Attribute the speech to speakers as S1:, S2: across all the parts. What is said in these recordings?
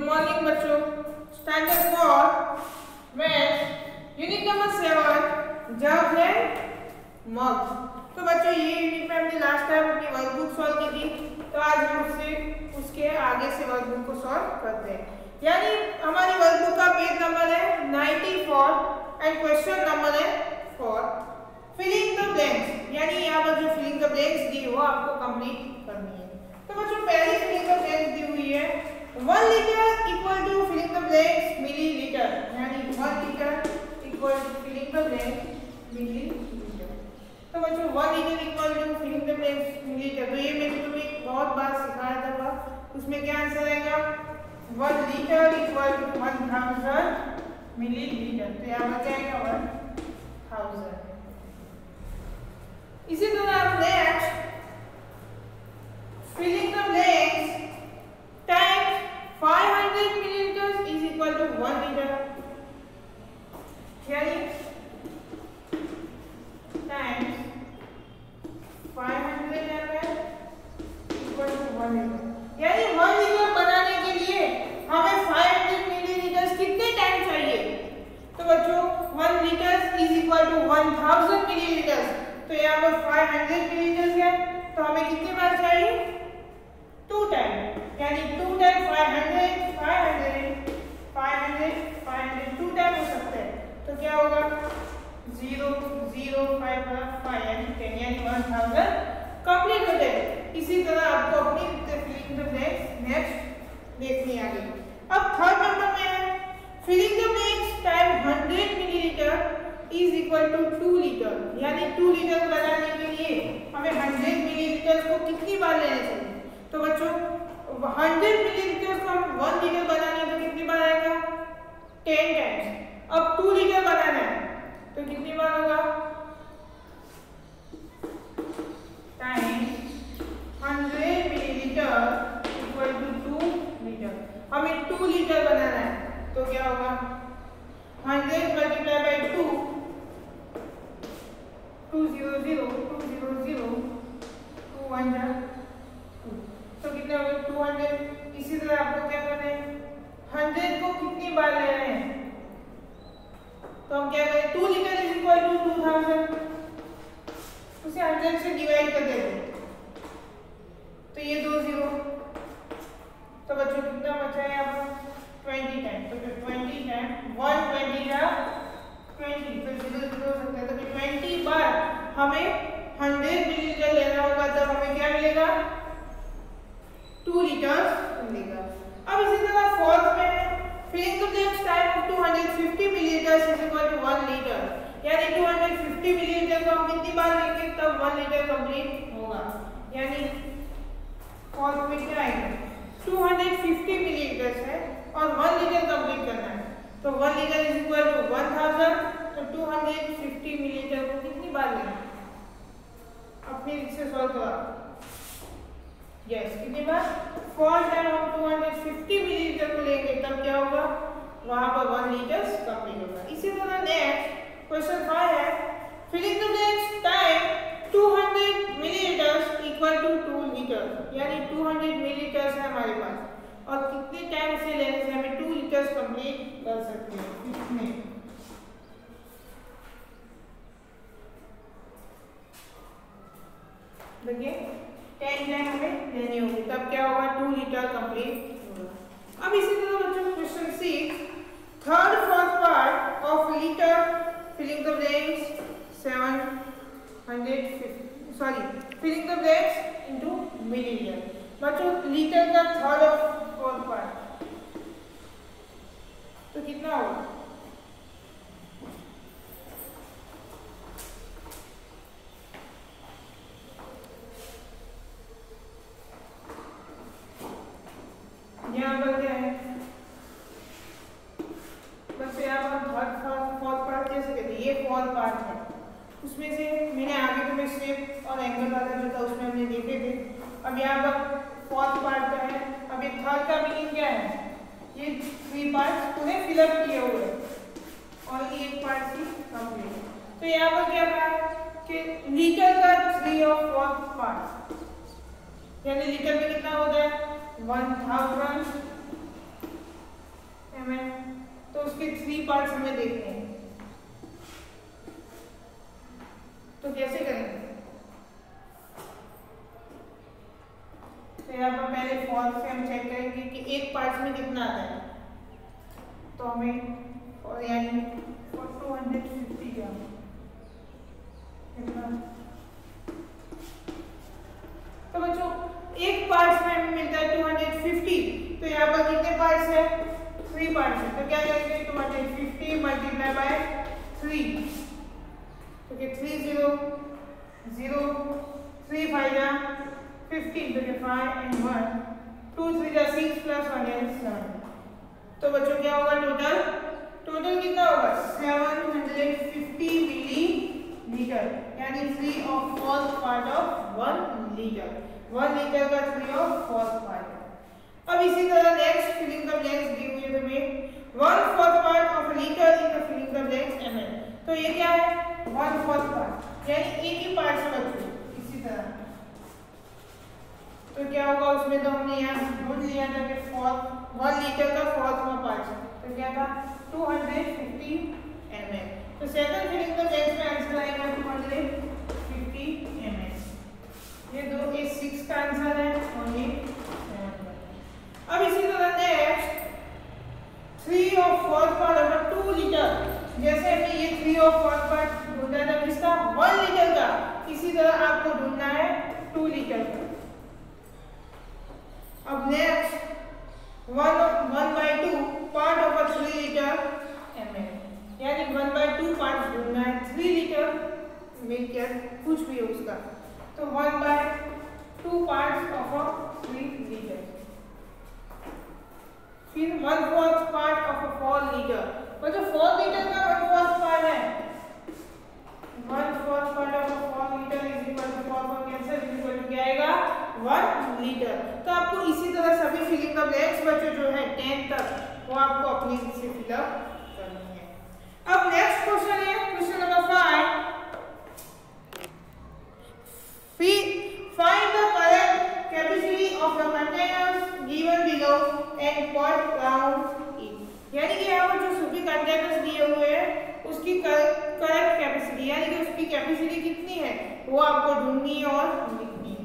S1: Morning बच्चों। Standard 4 math unit number 7 जग है मग। तो बच्चों ये यूनिट में हमने लास्ट टाइम अपनी वर्कबुक सॉल्व की थी, तो आज हम उसके आगे से वर्कबुक को सॉल्व करते हैं। यानी हमारी वर्कबुक का पेज नंबर है 94 एंड क्वेश्चन नंबर है 4 फिलिंग द ब्लैंक्स। यानी यहाँ पर जो फिलिंग द ब्लैंक्स दी वो आपको कंप्लीट करनी है। तो बच्चों पहली फिलिंग द ब्लैंक्स दी हुई है 1 litre equal to filling the blanks millilitre. यानी 1 litre equal to filling the blanks millilitre. तो बच्चों 1 litre equal to filling the blanks millilitre, तो ये मैंने तुम्हें बहुत बार सिखाया था। उसमें क्या आंसर आएगा 1 लीटर इक्वल टू 1000 मिलीलीटर। तो यहाँ पर क्या आएगा 1000। इसी तरह next filling the blanks times 500 millilitre is equal to 1 litre. यानी टाइम्स 500 इक्वल टू 1 लीटर। यानी 1 लीटर बनाने के लिए हमें 500 मिलीलीटर कितने टाइम चाहिए? तो बच्चों 1 litre is equal to 1000 millilitre. तो यहाँ पर 500 मिलीलीटर है, तो हमें कितनी बार चाहिए 2 टाइम। यानी 2 टाइम 500 500 500 500 2 टाइम हो सकते हैं। तो क्या होगा 0 0 5 5 यानी 10 यानी 1000 कंप्लीट हो जाएगा। इसी तरह आपको अपनी फिलिंग द ब्लैंक्स नेक्स्ट देखनी आगे। अब थर्ड नंबर में है filling the blanks time 100 millilitre is equal to 2 litre. यानी 2 लीटर बनाने के लिए हमें 100 मिलीलीटर को कितनी बार लेने चाहिए? तो बच्चों 100 मिलीलीटर को हम 1 लीटर बनाने तो कितनी बार आएगा 10 टाइम्स। अब 2 लीटर बनाना है तो कितनी बार होगा time 100 millilitre equal to 2 litre. हमें 2 लीटर बनाना है तो क्या होगा 100 मल्टीप्लाई बाई 2 200 200 2 1 2 तो कितने हो गए 200। इसी तरह आपको क्या करना है 100 को कितनी बार ले रहे हैं? तो हम क्या करें 2 लीटर इज इक्वल टू 2000, उसे 100 से डिवाइड कर देंगे तो ये 2 0। तो बच्चों कितना बचा है यहाँ पर 20 टाइम। तो फिर 20 टाइम 120 या 20 तो 0 0 हो सकता है। तो फिर 20 बार हमें 100 मिलीलीटर लेना होगा, तब हमें क्या मिलेगा 2 लीटर्स मिलेगा। अब इसी तरह फोर्थ में filling the blanks time of 250 millilitre is equal to 1 litre. यानी 250 मिलीलीटर को हम कितनी बार लेंगे तब 1 लीटर कंप्लीट होगा। यानी फोर्थ में क्या आएगा 250 मिलीलीटर है और 1 लीटर कंप्लीट करना है। तो 1 लीटर इज इक्वल टू 1000। तो 250 मिलीलीटर को कितनी बार लेना है? अब फिर इसे सॉल्व करो। यस कितनी बार 4 टाइम हम 250 मिलीलीटर को लेंगे तब क्या होगा वहां पर 1 लीटर कंप्लीट होगा। इसी तरह नेक्स्ट क्वेश्चन 5 है filling the blanks time 200 millilitre equal to 2 litre. यानी 200 मिलीलीटर है हमारे पास और कितने टाइम से लेने से हमें 2 लीटर कंप्लीट कर सकते हैं? कितने? देखिए 10 टाइम हमें लेनी होगी तब क्या होगा 2 लीटर कंप्लीट होगा। अब इसी तरह बच्चों question 6 third fourth part of litre filling the blanks 750 filling the blanks into millilitre. बच्चों लीटर का थर्ड और फोर्थ पार्ट तो कितना होगा यहाँ पर क्या है बस यहाँ पर थर्ड फोर्थ पार्ट कैसे कहते हैं? ये फोर्थ पार्ट है, उसमें से मैंने आगे तो मैं शेप और एंगल वाला जो था उसमें हमने देखे थे। अब यहाँ पर फोर्थ पार्ट का है। अब ये थर्ड का मीनिंग क्या है? ये 3 पार्ट पूरे फिलअप किए हुए हैं और ये एक पार्ट ही कंप्लीट। तो यहाँ पर क्या कहा कि लीटर का 3 और 4th पार्ट यानी लीटर में कितना होता है 1000 3 पार्ट्स हमें देखने हैं, तो कैसे करेंगे? तो यहाँ पर पहले फॉर्म से हम चेक करेंगे कि एक पार्ट में कितना आता है, तो हमें और यानी 250 ग्राम कितना, तो बच्चों एक पार्ट में हमें मिलता है 250, तो यहाँ पर कितने पार्ट्स है? 3 पार्ट्स है, तो क्या करेंगे 250 मल्टीप्लाई बाय 3, तो क्या 3 0 0 3 5 जा 15, तो क्या 5 and 1 2 3 जा 6 plus 1 is 7, तो बच्चों क्या होगा टोटल कितना होगा 750 मिलीलीटर, यानी 3/4 पार्ट ऑफ 1 लीटर, 1 लीटर का 3/4 पार्ट। अब इसी तरह नेक्स्ट फिलिंग द ब्लैंक्स दी हुई है तुम्हें 1/4 part of litre in the filling the blanks ml, तो ये क्या है 1/4 पार्ट, यानी एक ही पार्ट से बच्चों इसी तरह, तो क्या होगा उसमें, तो हमने यहाँ ढूंढ लिया था कि 1 लीटर का 4वां पार्ट है, तो क्या था 250 ml, तो सेकंड फिलिंग द ब्लैंक्स में आंसर आएगा 250 ml, ये 6 का आंसर है और ये 7 का। अब इसी तरह नेक्स्ट 3/4 पार्ट ऑफ 2 लीटर, जैसे हमने ये 3/4 पार्ट ढूंढा था किसका 1 लीटर का, इसी तरह आपको ढूंढना है 2 लीटर का। अब next 1/2 part of 3 litre ml, यानी 1/2 पार्ट ढूंढना है 3 लीटर मिल्क या कुछ भी है उसका, तो 1/2 पार्ट्स ऑफ 3 लीटर, फिर 1/4 पार्ट ऑफ 4 लीटर, मतलब 4 लीटर का 1/4 पार्ट है, 1/4 part of 4 litre is equal to 4 4 cancel is equal to क्या आएगा 1 लीटर। तो आपको इसी तरह सभी फिलिंग द ब्लैंक्स बच्चों जो है 10 तक वो आपको अपनी से फिलअप करनी है। अब नेक्स्ट क्वेश्चन है question number 5, find the correct capacity of the containers given below and put down it, यानी कि यहाँ पर जो सभी कंटेनर्स दिए हुए हैं उसकी करेक्ट कैपेसिटी, यानी कि उसकी कैपेसिटी कितनी है वो आपको ढूंढनी है और लिखनी है।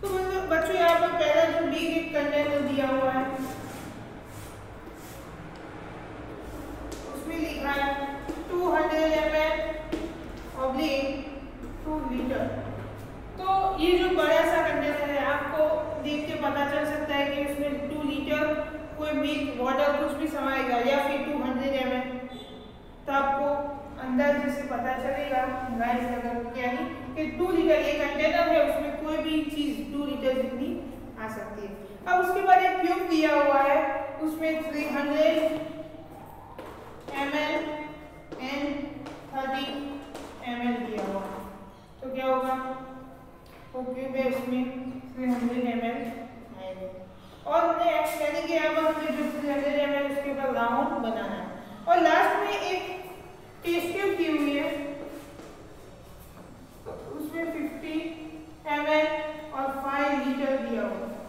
S1: तो बच्चों यहाँ पर पहला जो बिग कंटेनर दिया हुआ है उसमें लिखा है 200 ml ऑब्लिक 2 लीटर, तो ये जो बड़ा सा कंटेनर है आपको देख के पता चल सकता है कि उसमें 2 लीटर कोई मिल्क वाटर कुछ भी समाएगा या फिर 200 ml, तो आपको अंदाजे से पता चलेगा गाइस अगर यानी कि 2 लीटर ये कंटेनर है उसमें कोई भी चीज 2 लीटर जितनी आ सकती है। अब उसके बाद एक ट्यूब दिया हुआ है उसमें 300 ml and 30 ml दिया हुआ है, तो क्या होगा वो ट्यूब है उसमें 300 ml आएगा, और नेक्स्ट यानी कि यहाँ पर हमें जो 300 ml उसके ऊपर राउंड बनाना है, और लास्ट में एक टेस्ट ट्यूब दी हुई है उसमें 50 ml और 5 लीटर दिया हुआ है,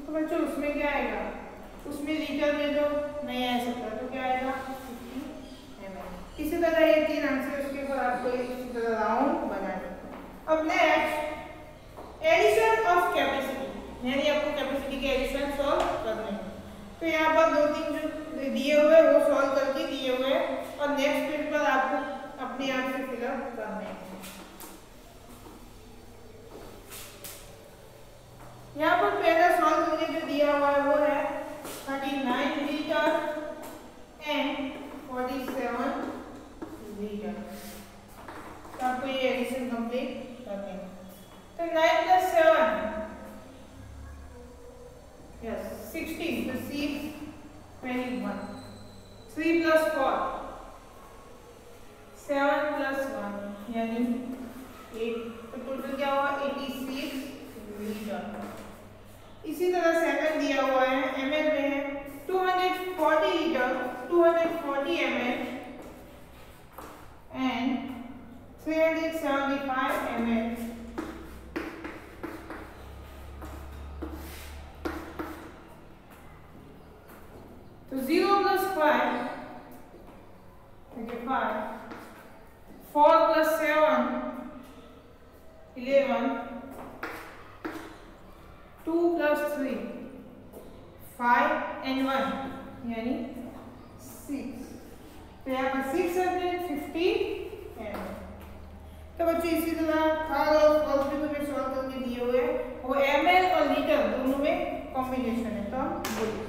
S1: तो बच्चों उसमें क्या आएगा उसमें लीटर में जो नहीं आ सकता तो क्या आएगा 50 ml। इसी तरह ये 3 आंसर उसके ऊपर आपको इसी तरह राउंड बनाना है। अब नेक्स्ट एडिशन ऑफ कैपेसिटी, यानी आपको कैपेसिटी के एडिशन सॉल्व करने हैं, तो यहाँ पर 2-3 जो दिए हुए वो सॉल्व करके दिए हुए हैं और नेक्स्ट पेज पर आपको अपने आप से फिलअप करने हैं। यहाँ पर पहला सॉल्व करके जो दिया हुआ है वो है 39 लीटर एंड 47 लीटर, तो आपको ये एडिशन कंप्लीट करने हैं। तो 9 + 7 yes 16, तो 6 21, 3 + 4 7 + 1 यानी 8, तो टोटल क्या हुआ 86 लीटर। इसी तरह सेकंड दिया हुआ है ml में है 240 litre 240 ml and 360 5, okay, 5, 4 plus 7, 11, 2 plus 3, 5 and 1 यानी 6। तो यहाँ पर 650 mm। तो बच्चों इसी तरह थर्ड और फोर्थ भी तुम्हें सॉल्व करके दिए हुए हैं, वो ml और लीटर दोनों में कॉम्बिनेशन है। तो हम बोलिए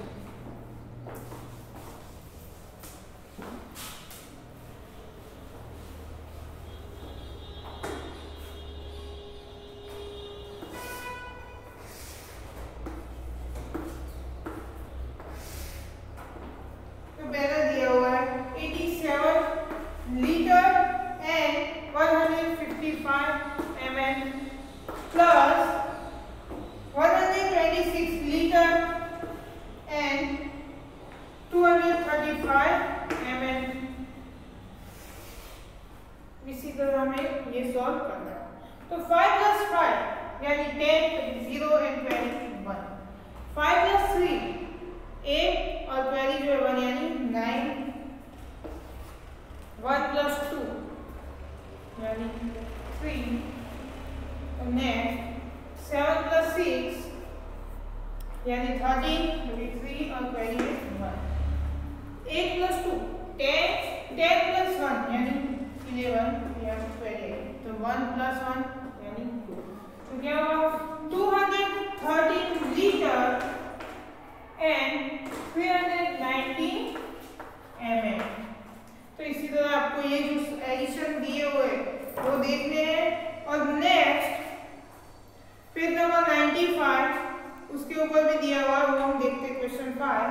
S1: इसी तरह हमें ये सॉल्व करना है। तो 5 plus 5 यानी 10, 0 and 21। 5 plus 3 8 और 20 जो है 1 यानी 9। 1 plus 2 यानी 3। नेक्स्ट 7 plus 6 यानी 13, 3 और 21। 8 plus 2 10, 10 plus 1 यानी 11 यानी 28। तो 1 plus 1 यानी 2। तो क्या होगा 213 लीटर एंड 390 ml। तो इसी तरह आपको ये जो एडिशन दिए हुए वो देखने हैं। और नेक्स्ट पेज नंबर 95 उसके ऊपर भी दिया हुआ वो हम देखते हैं क्वेश्चन 5।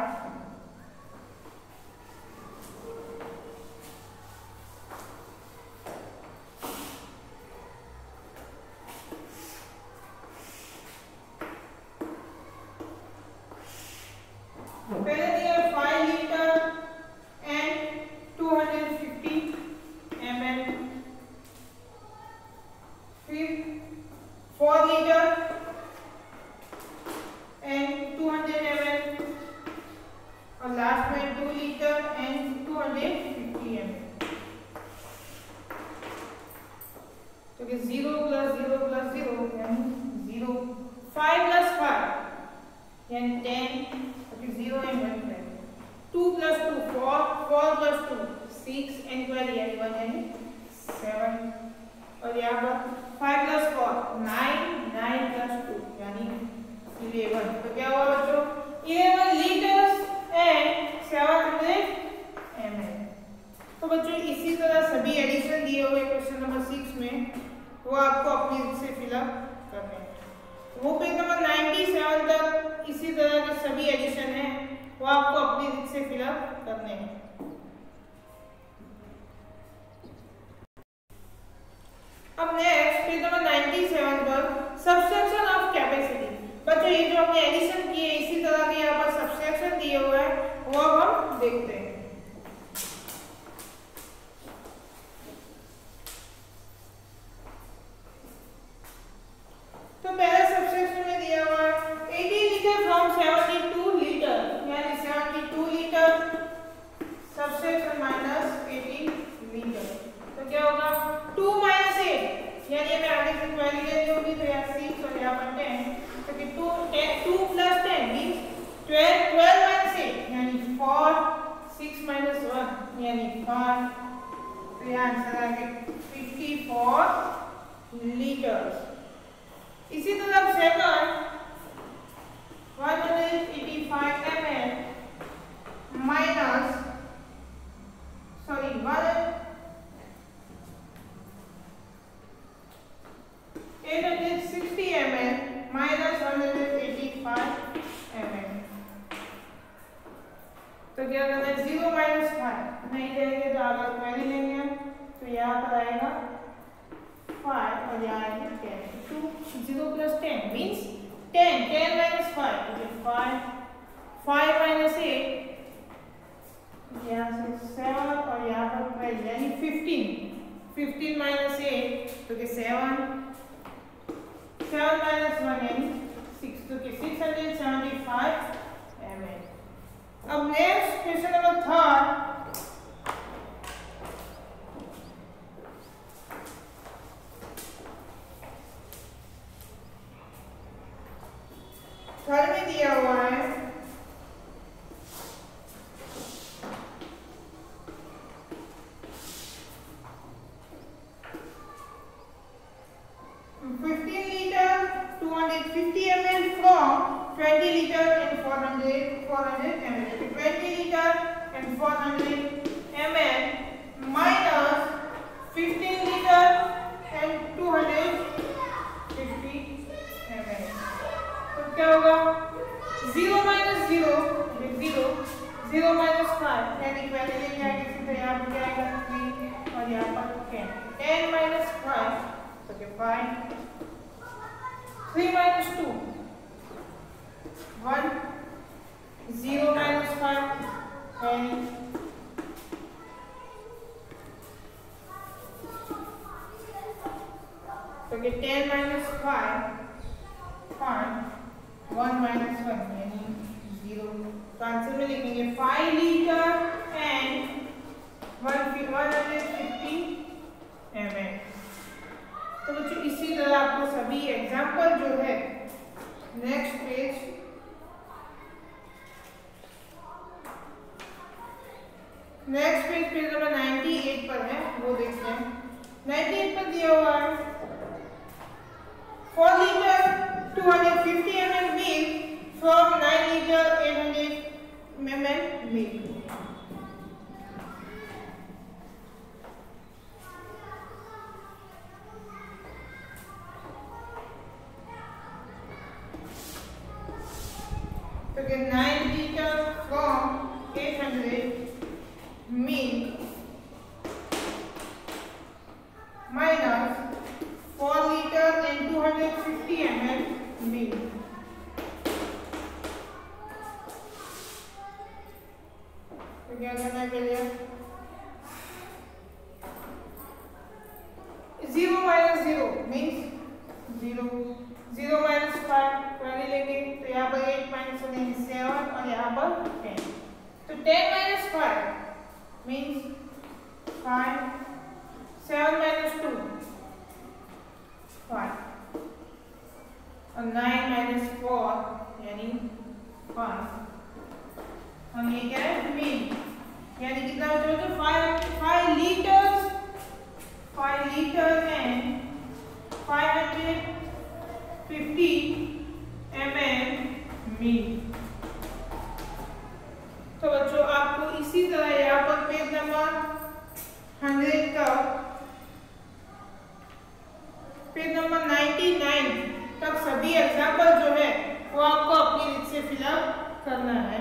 S1: पहले दिया 5 लीटर एंड 250 ml। फिर 4 लीटर एंड 200 ml और लास्ट में 2 लीटर एंड 250 ml। तो कि 0 plus 0 plus 0 यानी 0। 5 plus 5 यानी 10, 0 and 1 12। 2 plus 2 4, 4 plus 2 6 and 12 यानी 1 यानी 7। और यहाँ पर 5 plus 4 9, 9 plus 2 यानी 11। तो क्या हुआ बच्चों 11 लीटर्स एंड 700 ml। तो बच्चों इसी तरह सभी एडिशन दिए हुए क्वेश्चन नंबर 6 में वो आपको अपनी रीत से फिलअप करने हैं। वो पेज नंबर 97 तक इसी तरह के सभी एडिशन हैं वो आपको अपनी रीत से फिलअप करने हैं। अब नेक्स्ट पेज नंबर 97 पर सब्सट्रैक्शन ऑफ कैपेसिटी। बच्चों ये जो हमने एडिशन किए इसी तरह के यहाँ पर सब्सट्रैक्शन दिए हुए हैं वो अब हम देखते हैं। तो पहले सब्सट्रैक्शन में दिया हुआ है 80 लीटर फ्रॉम 72 लीटर यानी 72 लीटर सब्सट्रैक्शन माइनस 80 लीटर। तो क्या होगा 2 minus 8 यानी हमें आगे से वैल्यू लेनी होगी। तो यहाँ 6 और यहाँ पर 10। तो कि 2 plus 10 means 12 minus 8 यानी 4। 6 minus 1 यानी 5। तो यहाँ आंसर आ गया 54 लीटर्स। इसी तरह second 185 ml minus 860 ml minus 185 ml। तो क्या करना है 0 minus 5 नहीं देंगे तो आगे पहले लेंगे। तो यहाँ पर आएगा 5 और यहाँ आएगा 10। 0 plus 10 means 10 minus 5 तो 5 minus 8 यहाँ से 7 और यहाँ पर 12 यानी 15 minus 8 तो 7 minus 1 यानी 6 तो 675 ml। अब नेक्स्ट क्वेश्चन नंबर 3 में दिया हुआ है 15 liter 250 ml from 20 liter and 400 ml. 20 liter and 400 ml minus 15 liter and 250 ml. तो क्या होगा 0 minus 0 0 minus 5 यानी पहले लेके आएंगे सीधे यहाँ पे क्या आएगा 3 और यहाँ पर 10 minus 5 तो क्या 5 3 minus 2 1 0 minus 5 10 तो क्या 10 minus 5 1 minus 1 यानी 0 तो आंसर में लिखेंगे 5 लीटर एंड 150 ml। तो बच्चों इसी तरह आपको सभी एग्जाम्पल जो है नेक्स्ट पेज नंबर 98 पर है, वो देखते हैं। 98 पर दिया हुआ है 4 litre 250 ml milk from 9 liter 800 ml milk। तो 9 liter from 800 milk minus 4 liter and 250 ml milk। तो क्या करना है पहले 0 minus 0 means 0 minus 5 पहले लेंगे तो यहाँ पर 8 minus 7 और यहाँ पर 10 तो 10 minus 5 means 5 7 minus 2 5 और 9 minus 4 यानी 5 और ये क्या है मिल्क यानी कितना बचा तो 5 litres 5 litre and 550 ml milk. तो बच्चों आपको इसी तरह यहाँ पर पेज नंबर 100 का पेज नंबर 99 तक सभी एग्जाम्पल जो है वो आपको अपनी रीत से फिलअप करना है।